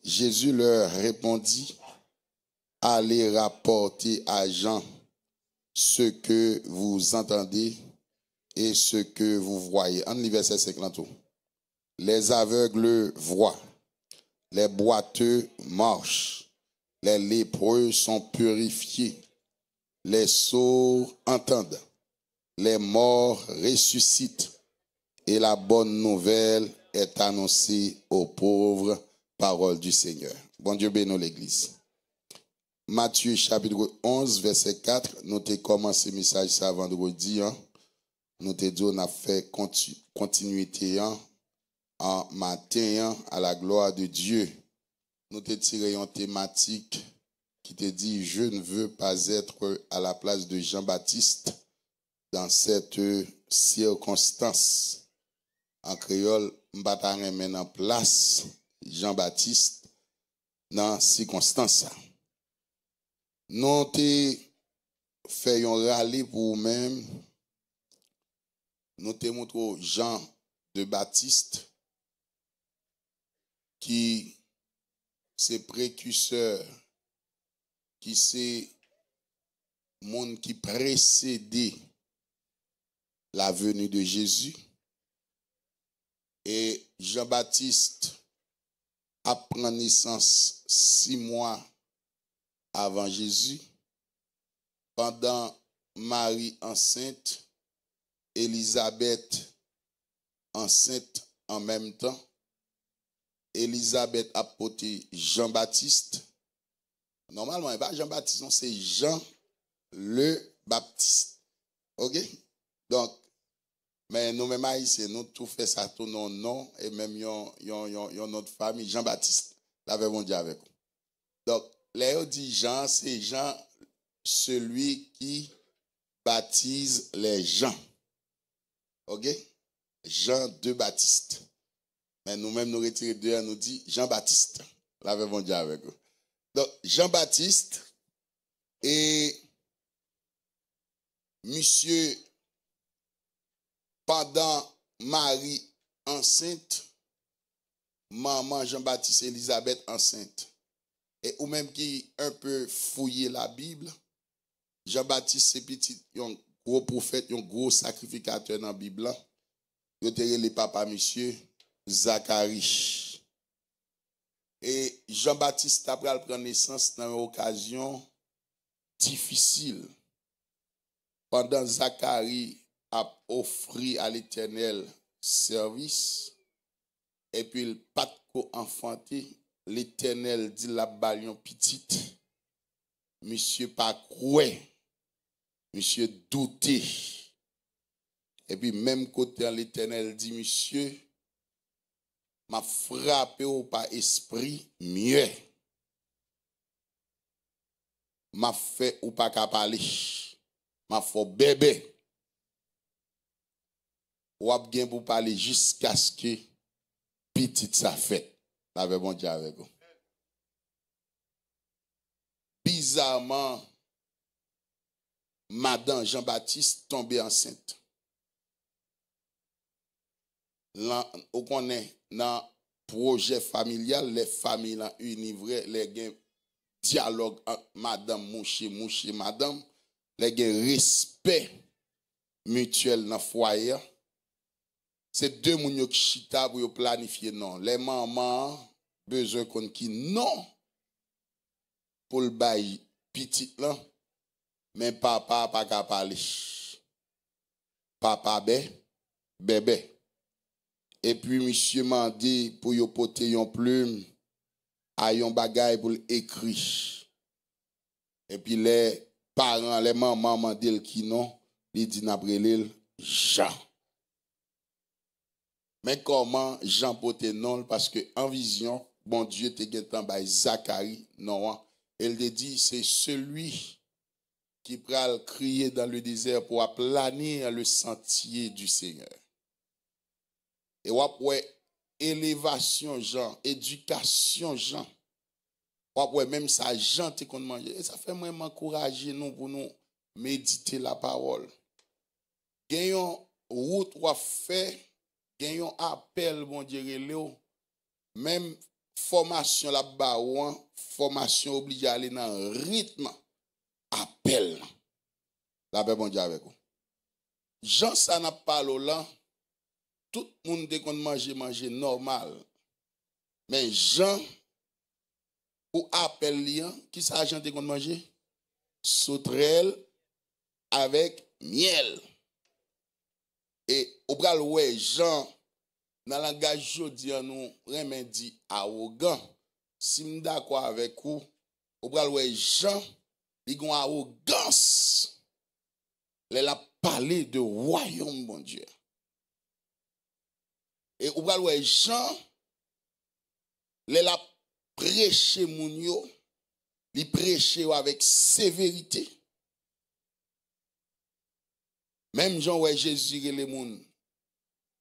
Jésus leur répondit, allez rapporter à Jean ce que vous entendez et ce que vous voyez. En verset 50. Les aveugles voient, les boiteux marchent, les lépreux sont purifiés, les sourds entendent, les morts ressuscitent, et la bonne nouvelle est annoncée aux pauvres. Parole du Seigneur. Bon Dieu bénisse l'Église. Matthieu chapitre 11, verset 4, nous avons commencé le message ça vendredi. Nous avons dit qu'on a fait continuité en matin à la gloire de Dieu. Nous avons tiré une thématique qui te dit « Je ne veux pas être à la place de Jean-Baptiste dans cette circonstance ». En créole, je vais mettre en place Jean-Baptiste dans cette circonstance. Nous avons fait un rallye pour nous-mêmes. Nous avons montré Jean de Baptiste qui c'est précurseur, qui c'est monde qui précédait la venue de Jésus. Et Jean-Baptiste a pris naissance 6 mois avant Jésus. Pendant Marie enceinte, Élisabeth enceinte en même temps. Élisabeth a porté Jean-Baptiste. Normalement, ce n'est pas Jean-Baptiste, c'est Jean le Baptiste. OK? Donc, mais nous-mêmes haïtiens, nous tout fait ça tout nos noms et même notre famille, Jean-Baptiste. L'avait mon Dieu avec vous. Donc, là, on dit Jean, c'est Jean, celui qui baptise les gens. OK? Jean de Baptiste. Mais nous-mêmes, nous retirons deux, nous dit Jean-Baptiste. L'avait mon Dieu avec vous. Donc, Jean-Baptiste et monsieur, pendant Marie enceinte, maman Jean-Baptiste Élisabeth enceinte, et ou même qui un peu fouillé la Bible, Jean-Baptiste c'est petit, un gros prophète, un gros sacrificateur dans la Bible. Il était le papa monsieur Zacharie. Et Jean-Baptiste après prendre naissance dans une occasion difficile. Pendant Zacharie a offert à l'Éternel service, et puis il pas de enfanté, l'Éternel dit la balion petite, monsieur pas croire, monsieur douté. Et puis même côté l'Éternel dit monsieur m'a frappé ou par esprit mieux. M'a fait ou pas qu'à parler. M'a fait bébé. Ou ap gen pour parler jusqu'à ce que petite ça fait. Avec bon Dieu avec vous. Bizarrement, Madame Jean-Baptiste tombée enceinte. Là, on connaît dans projet familial, les familles univraient, les gens dialogue entre madame, mouché, madame, les gens respect mutuel dans le foyer. C'est deux moun qui chita pour planifier non. Les mamans besoin qu'on qui non pour le bail petit là, mais papa pas qu'à parler. Papa bébé. Et puis monsieur m'a dit pour yo porter yon plume à yon bagay pour écrire. Et puis les parents, les mamans m'ont dit qui non, ils dit n'après Jean. Mais comment Jean porte non parce que en vision, bon Dieu te gêtant by Zacharie non, elle te dit c'est celui qui pral crier dans le désert pour aplanir le sentier du Seigneur. Et ouais, élévation Jean, éducation Jean. Ouais, même ça Jean te qu'on mange. Et ça fait moi m'encourager nous pour nous méditer la parole. Gagnons route ou fait, gagnons appel bon Dieu Léo. Même formation la baouan, formation obligée à aller dans un rythme, appel. La paix bon Dieu avec vous. Jean, ça n'a pas là, tout le monde dès qu'on manger normal. Mais Jean, ou appel liant, qui ça Jean dès qu'on manger? Sauterelle avec miel. Et au bras ouais Jean, dans le langage jodi nous remen dit arrogant. Si nous d'accord avec vous, au bras ouais Jean, il gon arrogance. Il a parlé de royaume bon Dieu. Et au bras ouais Jean, il a prêché moun yo, il prêché avec sévérité. Même Jean ouais Jésus et les moun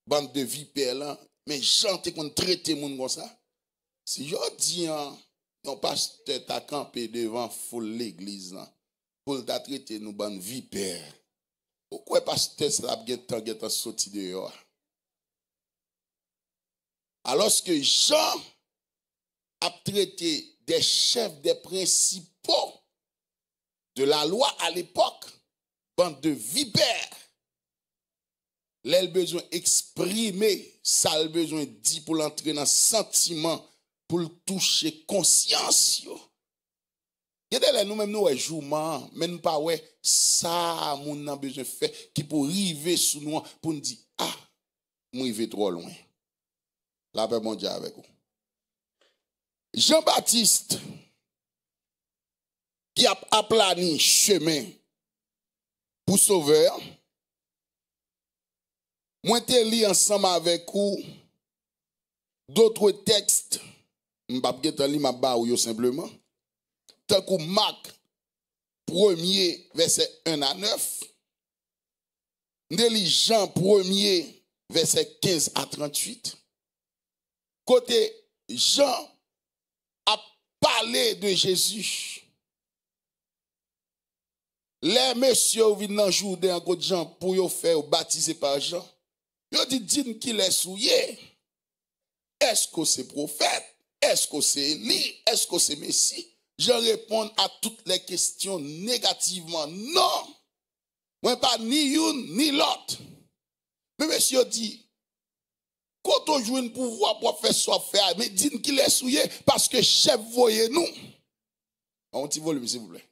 bande de vipères là, mais Jean te kon traiter moun comme ça. Si je dis un pasteur t'a campé devant foule l'église là, pour t'a traiter nous bande vipères. Pourquoi pasteur ça a sorti dehors? Alors que Jean a traité des chefs des principaux de la loi à l'époque, bande de vipères. L'elle besoin exprimer, ça a besoin dit pour l'entrer dans le sentiment, pour le toucher conscience. Regardez nous-mêmes nous jouement, mais nous pas ouais ça mon a besoin faire qui pour arriver sous nous pour nous dire ah, moi il va trop loin. La paix mon Dieu avec vous. Jean-Baptiste qui a aplani chemin pour sauveur. Moi te lis ensemble avec vous d'autres textes. M'pa geta li m'a ba ou yo simplement. Tant que Marc 1er verset 1 à 9. Nous Jean 1er verset 15 à 38. Côté Jean a parlé de Jésus. Les messieurs viennent dans Jourdain en côté Jean pour yo faire baptiser par Jean. Yo dit dites qu'il est souillé. Est-ce que c'est prophète? Est-ce que c'est Élie? Est-ce que c'est Messie? Je réponds à toutes les questions négativement. Non. Moi pas ni une ni l'autre. Mais monsieur dit quand on joue un pouvoir pour faire soit faire, mais dites qu'il est souillé parce que chef voyez nous. Un petit volume s'il vous plaît.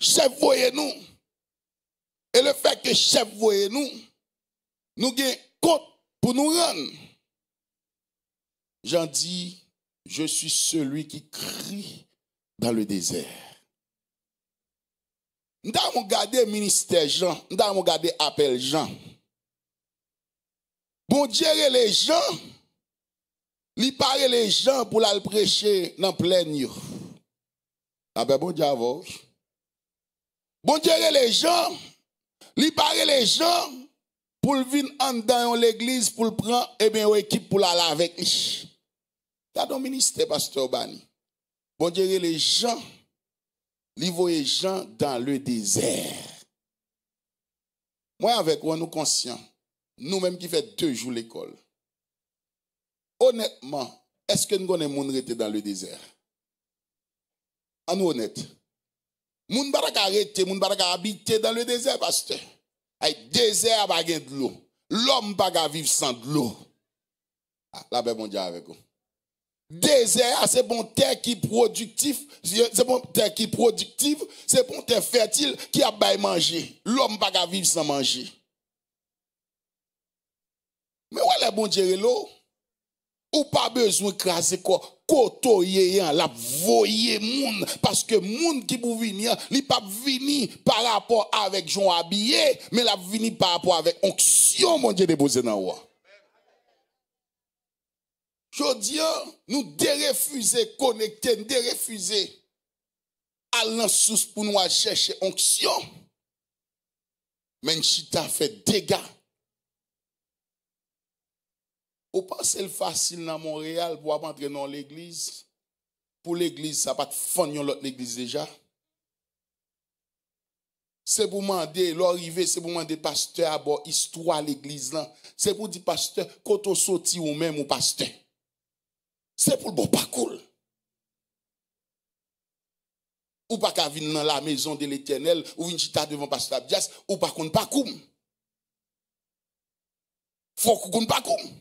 Chef voyez nous. Et le fait que chef voyez nous, nous gagnons compte pour nous rendre. J'en dis, je suis celui qui crie dans le désert. Nous avons regardé ministère Jean, nous avons regardé appel Jean. Bon Dieu les gens, li parle les gens pour la prêcher dans plein. Ah ben bon Dieu avance. Bon Dieu les gens, li parle les gens pour venir en dans l'église pour le prendre et bien équipe pour la laver avec lui. T'as ton ministère pasteur Bani. Bon Dieu les gens, li voye les gens dans le désert. Moi avec moi nous conscients, nous-mêmes qui fait 2 jours l'école. Honnêtement, est-ce que nous connaissons moun rete dans le désert? En nous honnête. Moun baraka arrêter, moun baraka habiter dans le désert pasteur. Ay désert pas de l'eau. L'homme pas vivre sans de l'eau. La paix bon Dieu avec vous. Désert, c'est bon terre qui productif, c'est bon terre qui productive, c'est bon terre fertile qui a bail manger. L'homme pas vivre sans manger. Mais voilà bon Dieu l'eau. Ou pas besoin craser quoi kotoyer la voyer moun parce que moun qui pour venir, li pas venir par rapport avec Jean habillé, mais la venir par rapport avec onction mon Dieu déposé dans roi. Jodi nous dérefuser connecter, dérefuser à la source pour nous chercher onction. Mais chita fait dégâts. Ou pensez le facile dans Montréal pour entrer dans l'église? Pour l'église, ça pas de fond l'autre l'église déjà. C'est pour demander, l'arrivée, c'est pour demander pasteur à bord histoire l'église là. C'est pour dire pasteur, quand on sorti ou même au pasteur. c'est pour le bon parcours. Ou pas qu'à venir dans la maison de l'Éternel, ou venir chita devant pasteur Abdias, ou pas qu'on pas comme. Faut qu'on pas comme.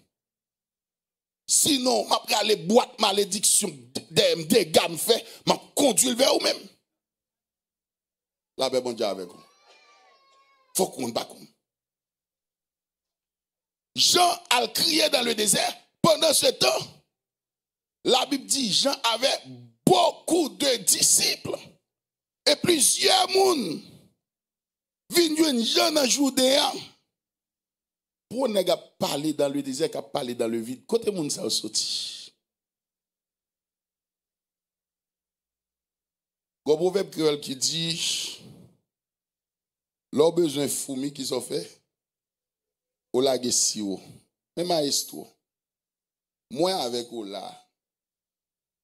Sinon, m'a pris les boîtes malédiction des gammes fait, m'a conduit vers vous-même. La paix bon Dieu avec vous. Faut qu'on pas comme. Jean a crié dans le désert. Pendant ce temps, la Bible dit Jean avait beaucoup de disciples. Et plusieurs moun viennent Jean dans Judéen. Pour ne pas parler dans le désert, qu'à parler dans le vide. Côté moun ça sorti. Un proverbe créole qui dit l'on besoin fourmi qui sont fait au lague si haut. Mais maestro, moi avec ou là,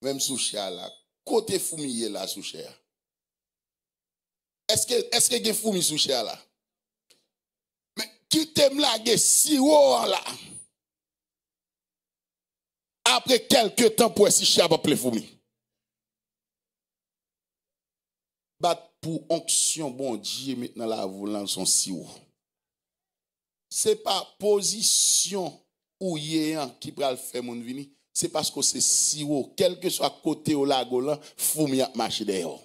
même sous cher là, côté fourmi là sous cher. Est-ce que y a fourmi sous cher là? Mais qui t'aime lague si haut là? Après quelques temps pour si cher va plein fourmi. Bat pour onction bon Dieu maintenant la volant son si haut. C'est pas position ou yéan qui pral faire mon vini, c'est parce que c'est si haut, quel que soit côté au lago là, fourmi a marché dehors.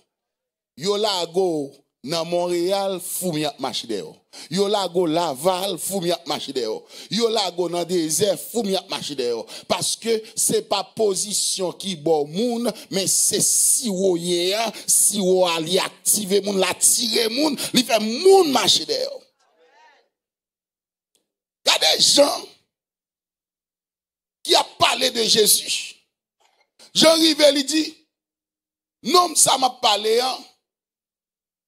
Yo lago dans Montréal, fourmi a marché dehors. Yo lago Laval, fourmi a marché dehors. Yo lago dans désert, fourmi a marché dehors. Parce que c'est pas position qui bon moun, mais c'est si haut yéan, si haut a li activer moun, la tirer moun, li fait moun marcher dehors. Il y a des gens qui a parlé de Jésus. Jean Rivel il dit, non, ça m'a parlé, hein,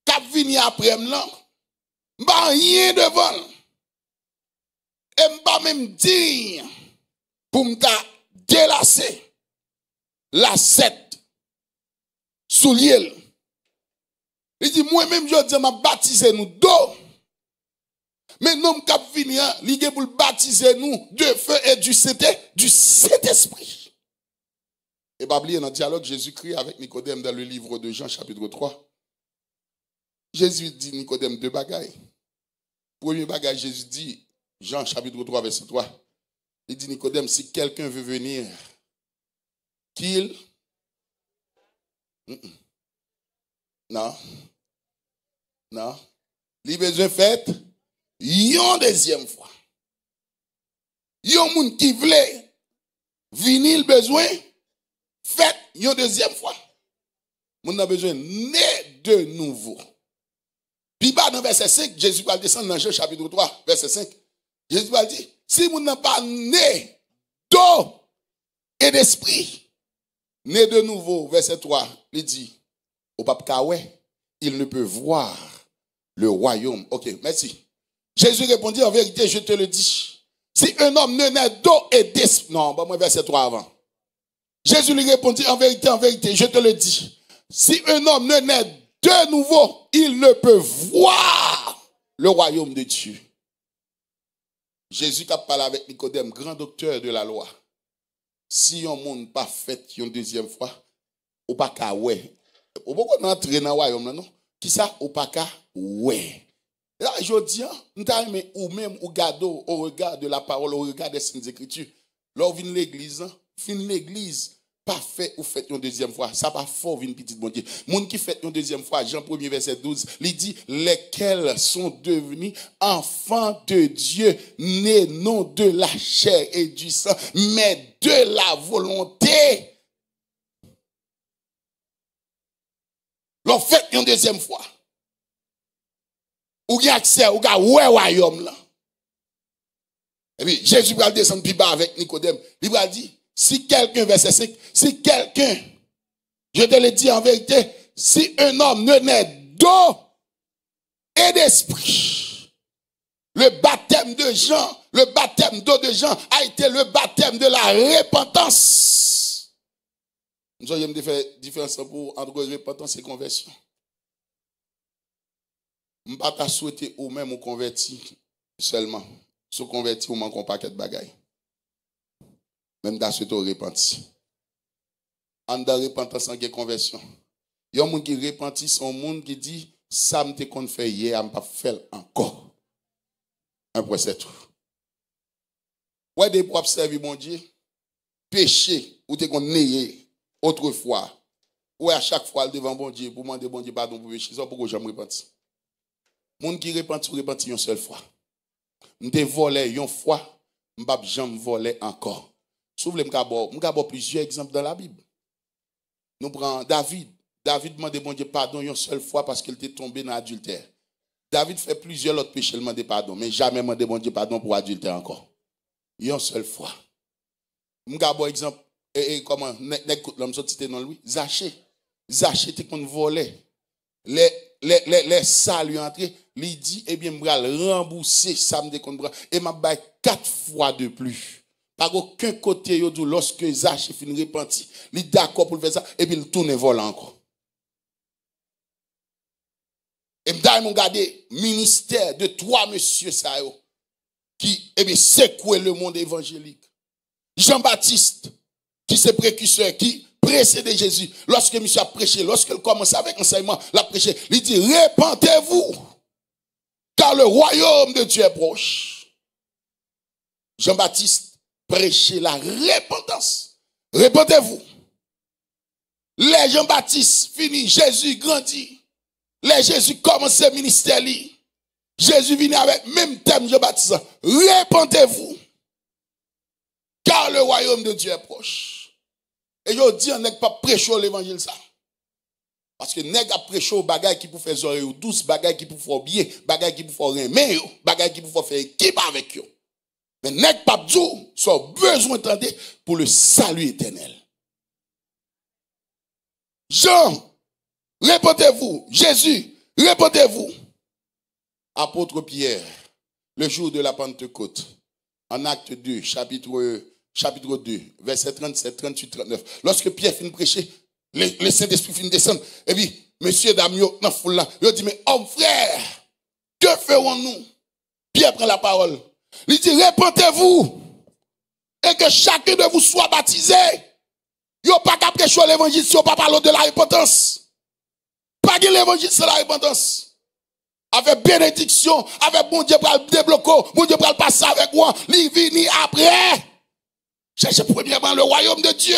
qu'a vini après m'lan, m'ba rien devant, et m'ba même dire, pour m'ta délasser la sette sous l'île. Il dit, moi-même, je dis, m'a baptisé nous d'eau. Mais non, cap vini, li gen pour baptiser nous de feu et du Saint-Esprit. Et pas oublier dans le dialogue Jésus-Christ avec Nicodème dans le livre de Jean chapitre 3. Jésus dit Nicodème deux bagailles. Premier bagage Jésus dit Jean chapitre 3 verset 3. Il dit Nicodème si quelqu'un veut venir qu'il non. Il besoin fait yon deuxième fois. Yon moun qui vle vinil besoin fait yon deuxième fois. Moun a besoin né de nouveau. Puis bas dans verset 5, Jésus va descendre dans Jean chapitre 3 verset 5. Jésus va dire si moun n'a pas né d'eau et d'esprit, né de nouveau verset 3, il dit au pape Kawé, il ne peut voir le royaume. OK, merci. Jésus répondit, en vérité, je te le dis. Si un homme ne naît d'eau et d'esprit. Non, bah, moi, verset 3 avant. Jésus lui répondit, en vérité, je te le dis. Si un homme ne naît de nouveau, il ne peut voir le royaume de Dieu. Jésus qui a parlé avec Nicodème, grand docteur de la loi. Si un monde pas fait une deuxième fois, ou pas qu'à ouais. Ou pas qu'on entre dans le royaume, non? Qui ça, ou pas qu'à ouais. Là, je dis, ou même au gado, au regard de la parole, au regard des Saintes Écritures, lors vient l'église, fin l'église, pas fait ou fait une deuxième fois. Ça pas fort, vient petite bon Dieu. Monde qui fait une deuxième fois, Jean 1er verset 12, il dit, lesquels sont devenus enfants de Dieu, nés non de la chair et du sang, mais de la volonté. L'on fait une deuxième fois. Ou y a accès, ou y a royaume là. Et puis Jésus va descendre plus bas avec Nicodème. Il va dire, si quelqu'un, verset 5, si quelqu'un, je te le dis en vérité, si un homme ne naît d'eau et d'esprit, le baptême de Jean, le baptême d'eau de Jean a été le baptême de la repentance. Nous avons fait différence entre repentance et conversion. Je ne vais pas souhaiter ou même ou convertir seulement. Si vous convertir ou manquez un paquet de bagailles. Même dans ce temps repenti. En de repentance, en conversion. Il y a un monde qui repentit, son monde qui dit, ça me te qu'on fait hier, je ne pas faire encore. Un point, c'est tout. Ouais, des pour observer mon Dieu, péché, ou te qu'on nez autrefois. Ouais, à chaque fois, devant bon Dieu, pour demander bon Dieu pardon pour péché, ça pourquoi j'aime repentir. Monde qui repentit une seule fois. M'te volé une fois, m'pa jamais volé encore. Souvenez m'ka plusieurs exemples dans la Bible. Nous prenons David. David demande bon Dieu pardon une seule fois parce qu'il était tombé dans l'adultère. David fait plusieurs autres péchés, il demande pardon, mais jamais demande bon Dieu pardon pour adultère encore. Une seule fois. M'ka bon exemple comment n'écoute l'homme sorti dans lui, Zaché. Zaché était qu'on volait. Les salles lui entré, lui dit eh bien m'bral rembourser ça me déconne et m'a bail 4 fois de plus. Par aucun côté yo dit lorsque Zaché fin repenti, il d'accord pour faire ça et puis il tourne vol encore. Et m'd'a mon garder ministère de 3 monsieur ça yo qui eh bien secouer le monde évangélique. Jean-Baptiste qui c'est précurseur qui précédé Jésus, lorsque monsieur a prêché, lorsqu'il commence avec l'enseignement, l'a prêché, il dit, répentez-vous, car le royaume de Dieu est proche. Jean-Baptiste prêchait la repentance. Répentez-vous. Les Jean-Baptiste fini, Jésus grandit. Les Jésus commence le ministère. Jésus vient avec même thème Jean-Baptiste. Répentez-vous, car le royaume de Dieu est proche. Et je dis, on n'est pas prêcher l'évangile ça. Parce que n'est pas prêcher aux bagailles qui pour faire oreilles douces, bagailles qui pour faire bien, bagailles qui pour faire rien, bagailles qui pour faire équipe avec eux. Mais n'est pas dit, soit besoin d'entendre pour le salut éternel. Jean, répondez-vous. Jésus, répondez-vous. Apôtre Pierre, le jour de la Pentecôte, en acte 2, chapitre 2, verset 37, 38, 39. Lorsque Pierre finit de prêcher, le Saint-Esprit finit de descendre. Et puis, monsieur Damio, dans la foule là, il dit, mais homme frère, que ferons-nous? Pierre prend la parole. Il dit, répentez-vous et que chacun de vous soit baptisé. Il n'y a pas qu'à prêcher l'évangile si on ne parle pas de la repentance. Pas de l'évangile, c'est la repentance. Avec bénédiction, avec bon Dieu pour le débloquer, bon Dieu pour le passer avec moi, il vient après. Cherchez premièrement le royaume de Dieu.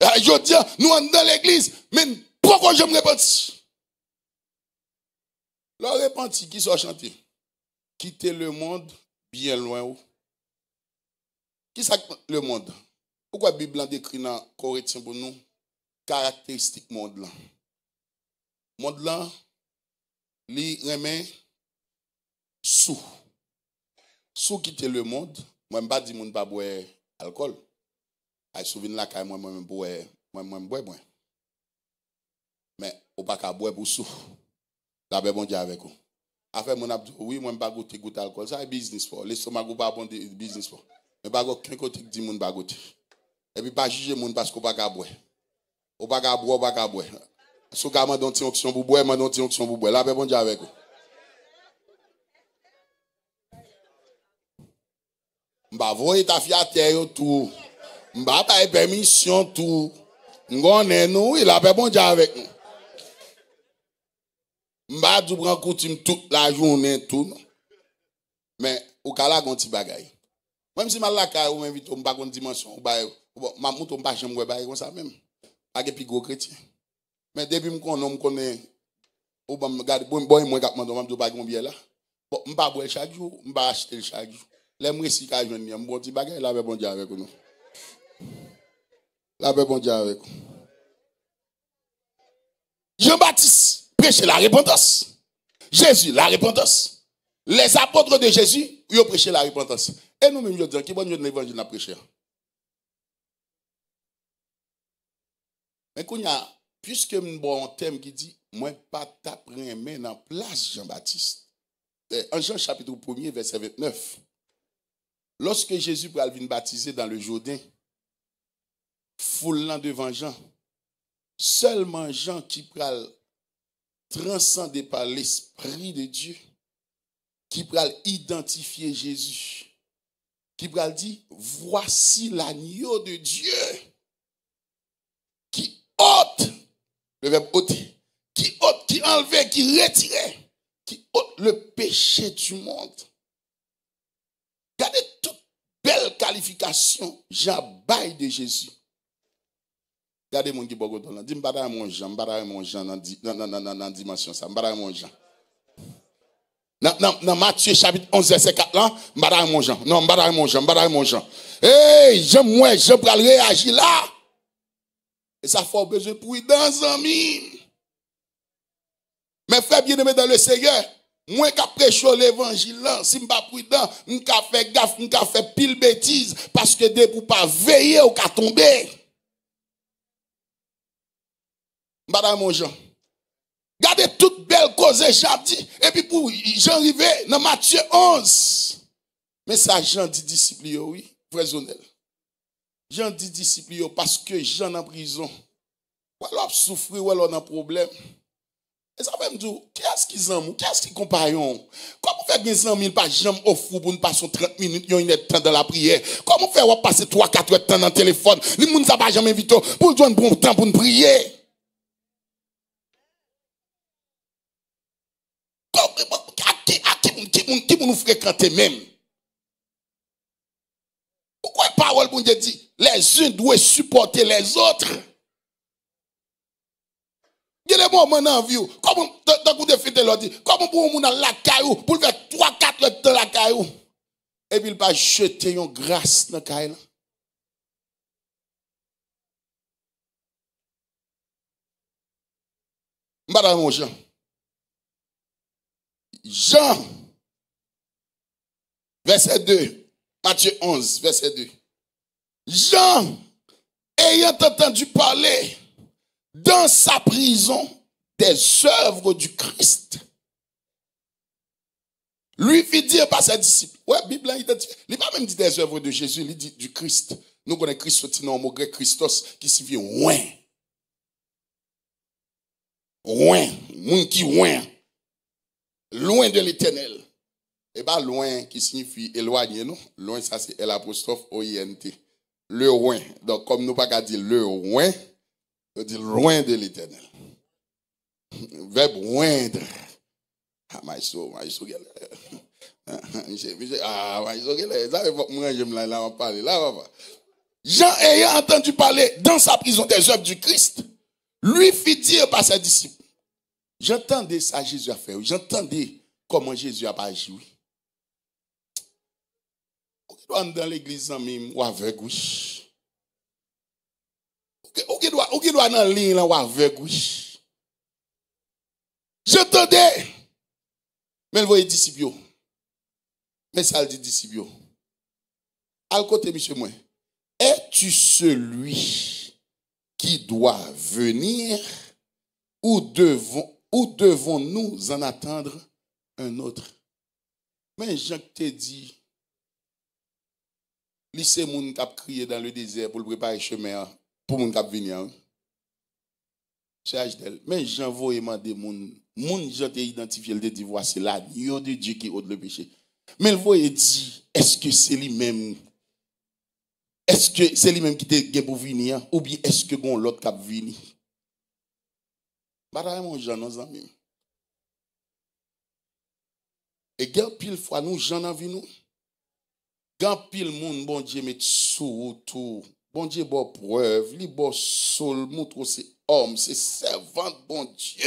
Je dis, nous sommes dans l'église, mais pourquoi je me repentis? Le repenti qui soit chanté. Quitter le monde bien loin. Qui ça le monde? Pourquoi la Bible décrit dans Corinthiens pour nous caractéristiques monde là? Monde là, li remet sous. Sous quitter le monde, moi m'pas di moun pas boire alcool. Ay souvenir la kay moi boire, moi boire. Mais ou pas ka boire pour sous. La bon Dieu avec vous. Affaire mon abdou, oui, moi m'pas goûter alcool, ça est business for. L'estomac ou pas bon business for. Mais pas aucun côté qui dit moun pas goûter. Et puis pas juger moun parce qu'on pas ka boire. Ou pas ka boire, pas ka boire. Sou ka mandon ti onction pour boire, mandon ti onction pour boire. La bon Dieu avec vous. Mba voye ta fille à terre tout. Mba pas permission tout. Ngone nous, il a pas bon Dieu avec nous. Mba du prend coutume toute la journée tout. Mais au cas là gonti bagay. Même si mal la ka ou invite mba gon dimension ou ba ma mouton pas jamais bagay comme ça même. Pas que pi gros chrétien. Mais depuis me connais ou ba me garder bon moi gap mando m'a bagay combien là. Bon m'pa boire chaque jour, m'pa acheter chaque jour. Les mouessi ka joindre m'bon ti bagay la bon Dieu avec nous. La bon Dieu avec nous. Jean-Baptiste prêchait la repentance. Jésus la repentance. Les apôtres de Jésus, ils ont prêché la repentance. Et nous-mêmes, nous disons, qui bon Dieu de l'évangile n'a prêché. Mais puisque nous avons un thème qui dit, moi, pas t'apprendre mais dans place Jean-Baptiste. En Jean chapitre 1er, verset 29. Lorsque Jésus pral venir baptiser dans le Jourdain, foulant devant Jean, seulement Jean qui pral transcendé par l'Esprit de Dieu, qui pral identifier Jésus, qui pral dit, voici l'agneau de Dieu qui ôte, le verbe ôter, qui ôte, qui enlevait, qui retirait, qui ôte le péché du monde. Regardez toute belle qualification, Jean bail de Jésus. Regardez mon qui bogoton là, dis m'bada mon Jean dans dimension ça, m'bada mon Jean. Dans Matthieu chapitre 11 verset 4 là, m'bada mon Jean. Non, m'bada mon Jean. Hey, je pral réagir là. Et ça fait besoin de prudence amis. Mais frère bien-aimé dans le Seigneur, moi qui prêche l'évangile là, si m'pas prudent, m'ka fait gaffe, m'ka fait pile bêtise parce que dès pour pas veiller ou ka tomber. Madame mon Jean. Gardez toute belle cause Jean dit et puis pour Jean arrivé dans Matthieu 11. Mais ça Jean dit disciple oui, raisonnel. Jean dit disciple parce que Jean en prison. Ou alors souffrir ou alors un problème. Et ça veut me dire, qu'est-ce qu'ils ont, qu'est-ce qu'ils compagnon? Comment faire 15 000 par jambe au fou pour nous passer 30 minutes, il y a une temps dans la prière? Comment faire passer 3-4 heures temps dans le téléphone? Les gens ne savent pas jamais vite pour nous un bon temps pour nous prier. Qui nous fréquenter même? Pourquoi la parole pour Dieu dit, les uns doivent supporter les autres? Il y a des moments dans la vie, comme dans le défi l'autre dit, comme pour nous dans la caillou, pour faire 3-4 heures dans la caillou, et puis il va jeter une grâce dans la caillou. Madame mon Jean. Jean, verset 2, Matthieu 11, verset 2. Jean, ayant entendu parler dans sa prison des œuvres du Christ, lui fit dire par ses disciples. Ouais, la Bible, il n'a pas même dit des œuvres de Jésus, il dit du Christ. Nous connaissons Christ, dans le mot grec Christos, qui signifie oin. Oin, moun qui oin. Loin de l'éternel. Et bien, loin qui signifie éloigné, non? Loin, ça c'est l'apostrophe O-I-N-T. Le loin. Donc, comme nous pas qu'à dire le loin, on dit loin de l'éternel. Verbe oindre. Ah, maïso, ah, maïso, Jean ayant entendu parler dans sa prison des œuvres du Christ, lui fit dire par ses disciples. J'entendais ça Jésus a fait. J'entendais comment Jésus a agi. Dans l'église, ou avec oui. Ou qui doit dans la ligne ou avec oui. J'entendais. Mais il voyait disciple. Mais ça le dit disciple. À côté, monsieur, moi. Es-tu celui qui doit venir ou devons-nous en attendre un autre? Mais Jean te dit, lycée moun k'ap crié dans le désert pour le préparer chemin pour moun k'ap venir. C'est Ajdel. Mais Jean voyait demander moun Jean te identifié le dit voici l'agneau de Dieu qui ôte le péché. Mais il voyait dit, est-ce que c'est lui-même? Est-ce que c'est lui-même qui te pour venir ou bien est-ce que gon l'autre k'ap venir? Bataille mon Jean nos amis. Et quand pile fois nous Jean en vie nous. Quand pile monde bon Dieu met sous tout. Bon Dieu bon preuve, li bon sol montre c'est homme, c'est servant bon Dieu.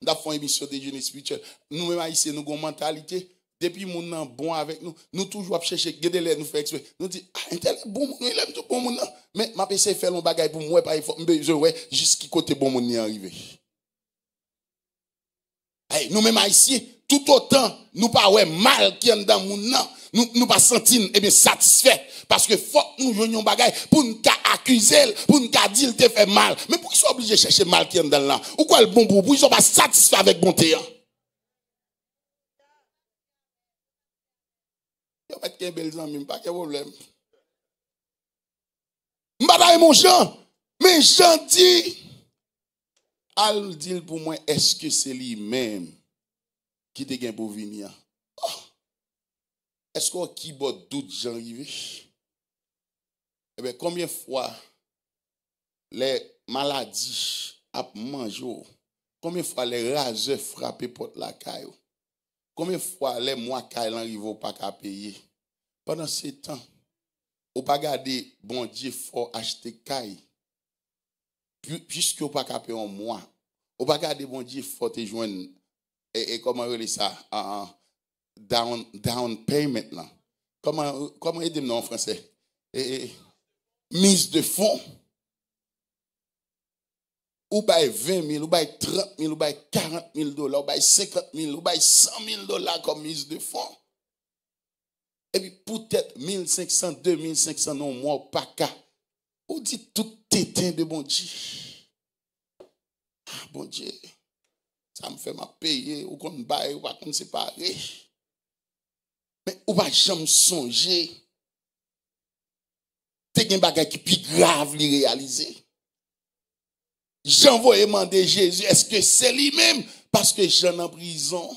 Nous avons fait une émission de jeûne spirituel. Nous même haïtiens nous avons une mentalité depuis moun nan bon avec nous, nous toujours chercher gade les nous faire exprès. Nous dit ah tel bon moun, il aime tout bon moun mais m'a essayer faire un bagage pour moi pas il faut besoin ouais jusqu'à côté bon moun ni arrivé. Hey, nous même haïtiens tout autant nous pas ouais mal qui en dans moun nan, nous pas sentir et bien satisfait parce que faut nous joignon bagage pour nous accuser, pour nous dire il te fait mal. Mais pourquoi ils sont obligés de chercher mal qui en dans là? Ou quoi le bon pour ils sont pas satisfaits avec bonté. Yo met qu'un bel ami, pas de problème. M'badaye mon Jean, mais Jean dit al dit pour moi est-ce que c'est lui-même qui te gagne pour venir? Oh. Est-ce qu'on qui boit d'autres gens arrivés? Eh bien, combien de fois les maladies à manger? Combien de fois les raseurs frappent porte la caille? Combien de fois les mois caille n'arrivent pas à payer? Pendant ce temps, on pas garder bon Dieu fort acheter caille. Puisque on pas payer un mois, on pas garder bon Dieu fort te joindre et comment on dit ça? Down payment là. Comment aidez-nous en français? Mise de fonds. Ou bail 20 000, ou bail 30 000, ou bail 40 000 dollars, ou bail 50 000, ou bail 100 000 dollars comme mise de fonds. Et puis peut-être 1500, 2500 non moi pas qu'à. Ou dit tout tétin de bon Dieu. Ah bon Dieu. Ça me fait ma payer ou qu'on bail ou pas qu'on séparer. Mais ou pas jamais songer. T'es un bagage qui plus grave li réaliser. Jean va demander Jésus, est-ce que c'est lui-même? Parce que Jean en prison.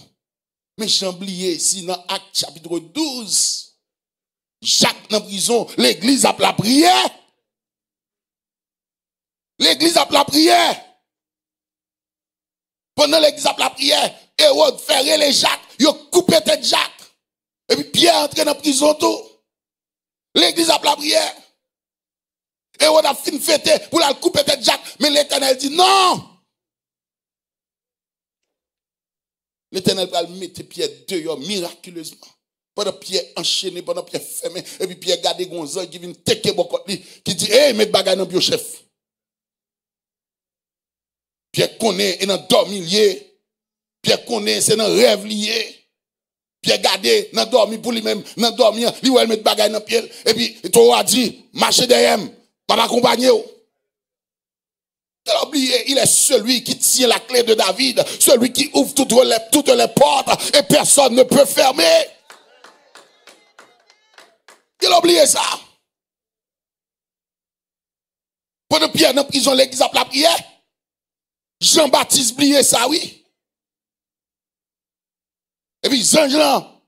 Mais Jean oublié ici dans Acte chapitre 12. Jacques en prison, l'église a la prière. L'église a la prière. Pendant l'église a la prière, Hérode ferré les Jacques, il a coupé tête Jacques. Et puis Pierre entre dans la prison tout. L'église a la prière. Et on a fini fêter pour la couper tête Jacques. Mais l'Éternel dit non. L'Éternel va mettre Pierre dehors miraculeusement. Pendant Pierre enchaîné, pendant Pierre fermé. Et puis Pierre garde Gonzalo qui vient teke bokot li. Qui dit, hey, mets bagay dans bio chef. Pierre connaît et dans dormi lié. Pierre connaît, c'est dans rêve lié. Pierre garde dans dormi pour lui-même. Dans dormir, lui ou elle met bagay dans pied. Et puis, il t'a dit, marchez derrière. Pas m'accompagner. Il est celui qui tient la clé de David, celui qui ouvre toutes les portes et personne ne peut fermer. Il a oublié ça. Pendant Pierre dans la prison, l'église a la prière. Jean-Baptiste oublié ça, oui. Et puis Jean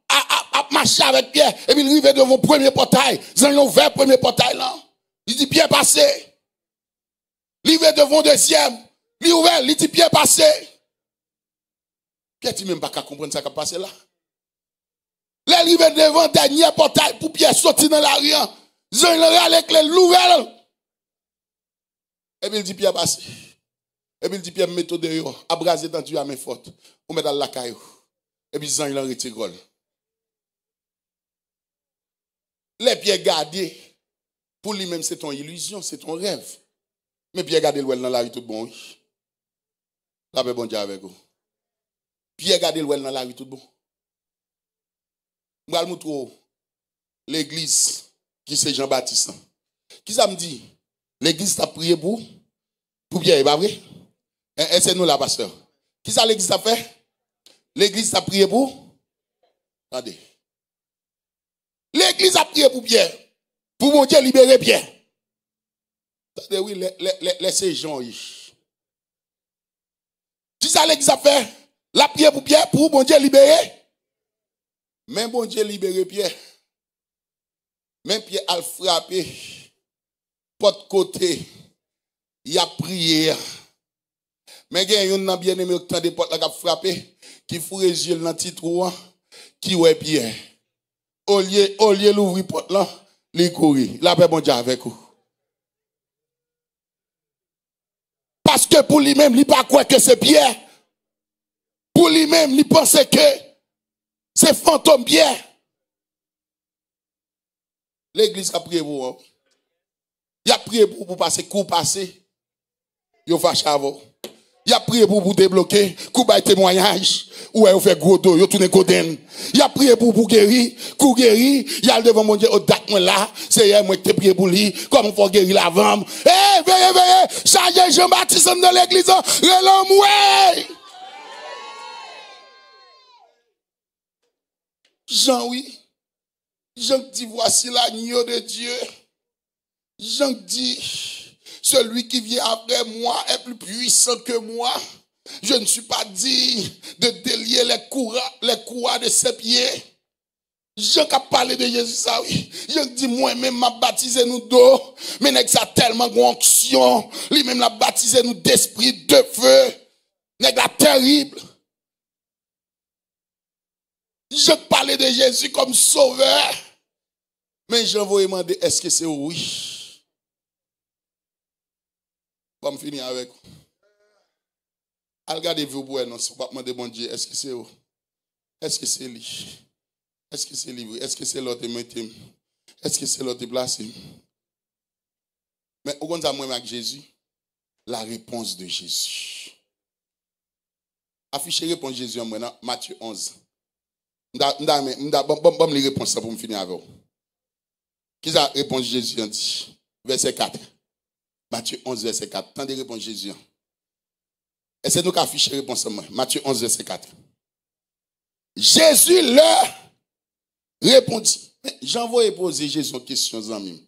a marché avec Pierre. Et puis il arrive devant le premier portail. Jean a ouvert le premier portail là. Il dit bien passé. Il va devant le deuxième. Il ouvert, il dit bien passé. Pierre dit même pas qu'à comprendre ça qui a passé là. Il arrive devant le dernier portail pour Pierre sortir dans l'arrière. Jean il a avec les l'ouvert. Et puis il dit Pierre passé. Et puis il dit Pierre mettez dehors. Abrasé dans Dieu à main forte. On met dans la caillou. Et puis Jean il en retire. Les pieds gardés. Pour lui-même, c'est ton illusion, c'est ton rêve. Mais Pierre garde le dans la rue tout bon. La paix bon Dieu avec vous. Pierre garde le dans la rue tout bon. Je vais vous montrer l'église qui c'est Jean-Baptiste. Qui ça me dit? L'église t'a prié pour Pierre, pas vrai? Et c'est nous là, pasteur. Qui ça l'église a fait? L'église t'a prié pour? Attendez. L'église a prié pour Pierre. Pour mon Dieu libérer Pierre. Attendez, oui, laissez Jean. Qui ça l'église a fait? La prière pour Pierre, pour mon Dieu libérer. Même bon Dieu libérer Pierre. Même Pierre a frappé. Porte côté. Il a prié. Mais il y a un bien-aimé qui a des portes qui a frappé. Qui fout les yeux dans le titre. Qui ouais Pierre. Au lieu d'ouvrir porte là. Les courir, la paix bon Dieu avec vous. Parce que pour lui-même, il ne pas croire que c'est Pierre. Pour lui-même, il pense que c'est fantôme Pierre. L'église a prié pour vous. Il a prié pour passer, coup passer. Il a fâché avant. Il a prié pour débloquer, coup de témoignage. Ou elle fait gros dos, il tourne coden. Il a prié pour guérir, coup guérir, il a devant mon Dieu, au date moi là, c'est hier moi qui t'ai prié pour lui, comme on faut guérir la vente. Eh, veillez, chargez Jean-Baptiste dans l'église, relâme ouais. Jean, oui. Jean dit, voici l'agneau de Dieu. Jean dit, celui qui vient après moi est plus puissant que moi. Je ne suis pas digne de délier les courroies de ses pieds. Je qui parlé de Jésus ça oui. Je dis moi-même m'a baptisé nous d'eau, mais nèg ça tellement onction, lui-même l'a baptisé nous d'esprit de feu. Nèg la terrible. Je parlais de Jésus comme sauveur. Mais je vous demander est-ce que c'est oui? Bon me finir avec vous. Regardez-vous pour non, si vous pas demander bon Dieu, est-ce que c'est vous? Est-ce que c'est lui? Est-ce que c'est lui? Est-ce que c'est l'autre mettez? Est-ce que c'est l'autre placé? Mais au contraire, moi avec Jésus, la réponse de Jésus. Affichez réponse de Jésus en moi, Matthieu 11. Bon, les réponses pour me finir avec vous. Qui a réponse de Jésus en dit? Verset 4. Matthieu 11, verset 4. Tant de réponses de Jésus. Et c'est nous qui affichons réponse en moi. Matthieu 11, verset 4. Jésus leur répondit. J'envoie poser Jésus une question en même.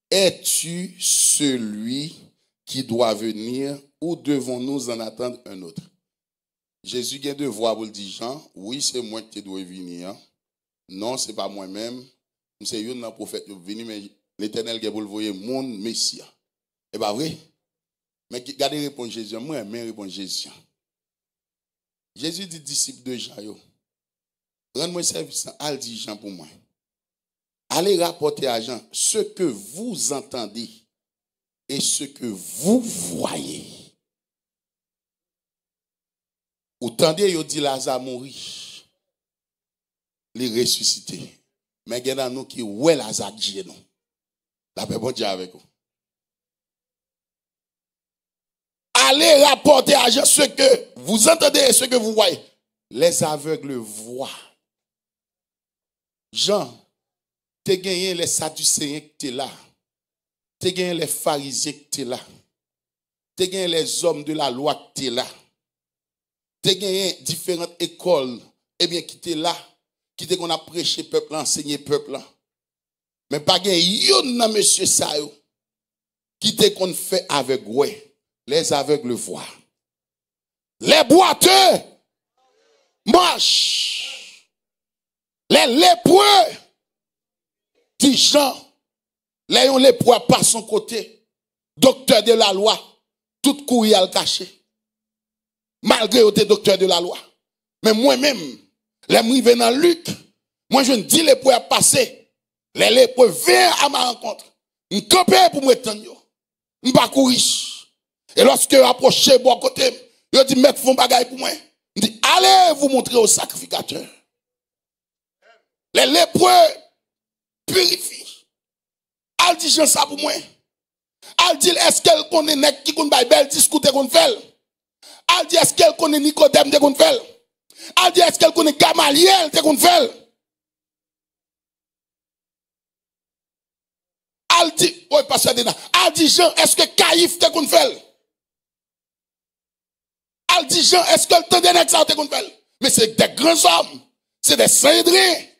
Es-tu celui qui doit venir ou devons-nous en attendre un autre? Jésus a deux voix pour le dire Jean, oui, c'est moi qui dois venir. Non, ce n'est pas moi-même. C'est un prophète qui est venu, mais l'Éternel qui a voulu mon Messie. Et pas vrai? Mais regardez répondre Jésus. Moi, mais répond Jésus. Jésus dit disciple de Jean, rends-moi service, allez dit Jean pour moi. Allez rapporter à Jean ce que vous entendez et ce que vous voyez. Ou tendez, il dit Lazare mourir, il ressuscité. Mais il y a nous qui ouais Lazare Dieu non. La paix bon Dieu avec vous. Allez rapporter à Jean ce que vous entendez et ce que vous voyez. Les aveugles voient. Jean, tu as gagné les Sadducéens qui étaient là. Tu as gagné les pharisiens qui étaient là. Tu as gagné les hommes de la loi qui étaient là. Tu as gagné différentes écoles qui étaient là. Qui étaient qu'on a prêché peuple, enseigné peuple. Mais pas gagné yon monsieur Sayo. Qui était qu'on fait avec ouais. Les aveugles voient. Les boiteux marchent. Les lépreux, dit Jean, les lépreux par son côté, docteur de la loi, tout courir à le cacher. Malgré que tu es docteur de la loi. Mais moi-même, les m'rive dans Luc, moi je ne dis lépreux à passer. Les lépreux viennent à ma rencontre. Je campe pour me tenir. Je ne pas courir. Et lorsque je approche bon côté, je dis, mec, font bagaille pour moi. Je dis, allez vous montrer au sacrificateur. Les lépreux purifient. Elle dit, j'en sais pour moi. Elle dit, est-ce qu'elle connaît nek qui connaît bel discours qu'on fait? Elle dit, est-ce qu'elle connaît Nicodème qu'on fait? Elle dit, est-ce qu'elle connaît Gamaliel qu'on fait? Elle dit, oui, pasteur Dena. Elle dit, Jean, est-ce que Caïphe qu'on fait? Elle dit, Jean, est-ce que le temps de nek ça qu'on fait? Mais c'est des grands hommes. C'est des Saint-André.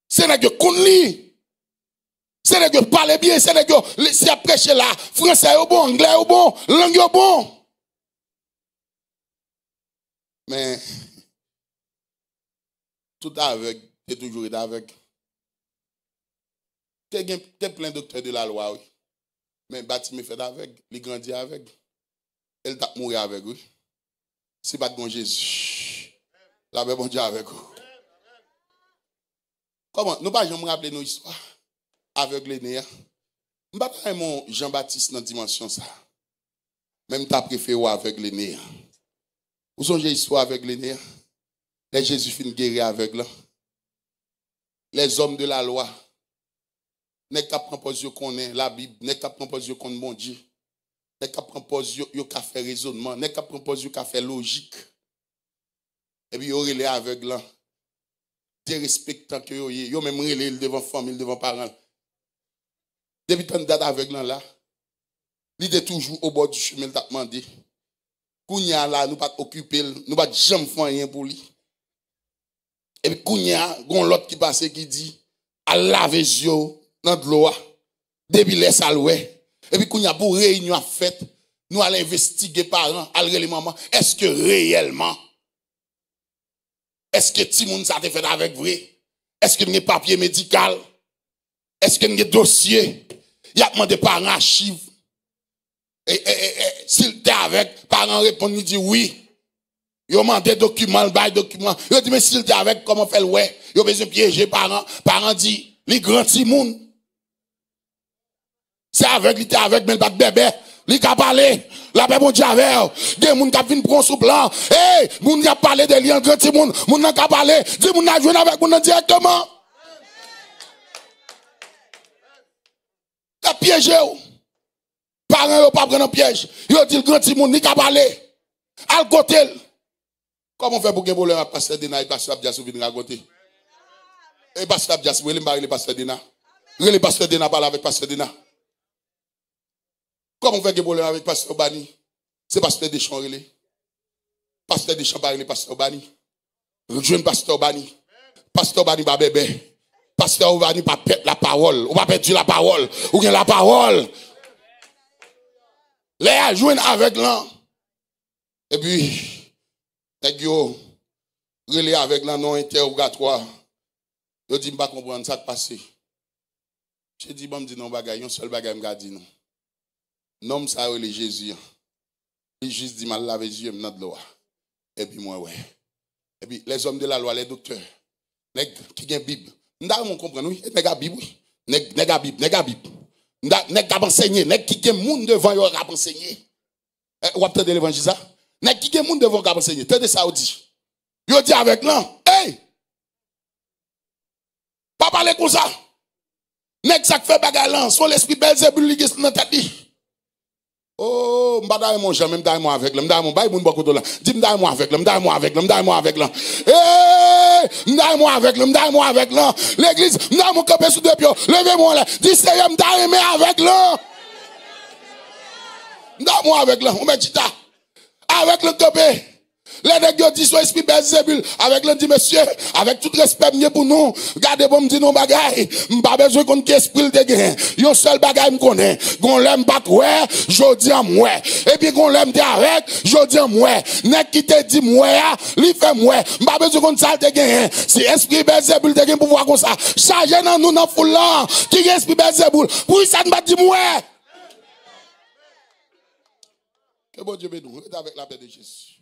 C'est des gens qui lit. C'est des gens qui parlent bien. C'est des gens qui prêchent là. Français est bon, anglais est bon, langue est bon. Mais tout aveugle, tu es toujours aveugle. Tu es plein de docteurs de la loi, oui. Mais bâtiment fait aveugle, il grandit aveugle. Elle t'a mouru avec oui. C'est pas de bon Jésus. La paix bon Dieu avec vous. Comment? Nous pas jamais rappeler nos histoires. Aveugle né. Je ne sais pas mon Jean-Baptiste dans la dimension ça. Même ta préféré aveugle né. Vous songez l'histoire aveugle né? Les Jésus fin guérir aveugle. Les hommes de la loi. N'est qu'à proposer qu'on est la Bible, n'est qu'à proposer qu'on est bon Dieu. N'est qu'à proposer yo qu'a fait raisonnement, n'est qu'à proposer qu'a fait logique. Et puis yo relé aveugle. Des respectant que yo même relé devant famille, devant parents. Depuis tant date aveugle là, il était toujours au bord du chemin, il t'a demandé. Kounya là, nous pas occuper, nous pas jamais faire rien pour lui. Et puis Kounya, gon l'autre qui passe qui dit à laver les yeux dans de l'eau. Depuis les salouets. Et puis Kounya pour réunion à fête, nous allons investiguer parents, aller les mamans, est-ce que réellement Est-ce que ti moun ça te fait avec vrai? Est-ce que vous papier médical? Est-ce que vous dossier? Il a demandé par un archive. S'il t'est avec, parents répondent, il dit oui. Il a demandé document, document. Il a dit, mais s'il t'est avec, comment faire le ouais? Il a besoin de piéger parents. Parents dit, les grands petits moun. C'est avec, il était avec, mais le bat bébé. Il a parlé. La paix bon Dieu avec. Des moun qui viennent prendre sous plan. Hey, moun qui a parlé de liens, grand petit moun. Moun qui a parlé. Dis moun qui a joué avec moun directement. Il a piégé. Parents n'ont pas pris un piège. Ils ont dit le grand petit monde, ni qu'à parler. Al côté. Comment on fait pour que vous le pasteur Dina et pasteur Abdias ou viennent raconter? Et pasteur Abdias, vous voulez me parler pasteur Dina? Vous voulez pasteur Dina parler avec pasteur Dina? Comment on fait que vous le avec pasteur Bani? C'est pasteur Deschamps relé. Pasteur Deschamps parle pasteur Bani. Jeune pasteur Bani. Pasteur Bani pas bébé. Pasteur Bani pas perdre la parole. Ou pas perdre la parole. Ou bien la parole. Les a joué avec l'an. Et puis, les gars, relais avec l'an non interrogatoire. Yo dit, m'pas comprendre ça qui passe. J'ai dit, bon, me dit non, bagay, un seul bagay m'ga dit non. Non, ça relais Jésus. Il juste dit, mal laver les yeux, m'nan de l'eau. Et puis, moi, ouais. Et puis, les hommes de la loi, les docteurs, les qui ont Bible. M'da mon comprendre, oui, nèg a Bible, oui. Nèg a Bible. Nèg k'ap enseigner, nèg qui gen moun devant yo k'ap enseigner. Ou ap tande l'évangile ça? Nèg qui gen moun devant k'ap enseigner. Tande ça ou dit. Yo dit avec là, hey! Pas parler comme ça. Nèg ça fait bagarre là, son l'esprit Belzébul li gen dans tête li. Oh, m'bada mon Jean, même moi avec là, m'da mon bay moun beaucoup là. Dis m'da moi avec là, m'da moi avec là, m'da moi avec là. Hey! M'da moi avec là, m'da moi avec là. L'église, m'da mon camper sous deux pieds. Levez-moi là. Dis Seigneur, m'da aimé avec là. M'da moi avec là, on met chita. Avec le camper. Les nègres disent soit esprit Belzébul. Avec l'un dit monsieur, avec tout respect pour nous. Gardez bon me dit non bagay. M'pas besoin qu'on esprit de gain. Yon seul bagay me connaît. Gon l'aime pas ouais, jodi en moi. Et puis gon l'aime te avec, jodi en moi. Nèg qui te dit moi, li fait moi. M'pas besoin qu'on sale te gain. Si esprit Belzébul te gain pouvoir comme ça. Chargez dans nous dans foule là. Qui esprit Belzébul? Pour ça ne pas dit moi. Que bon Dieu bénisse nous avec la paix de Jésus.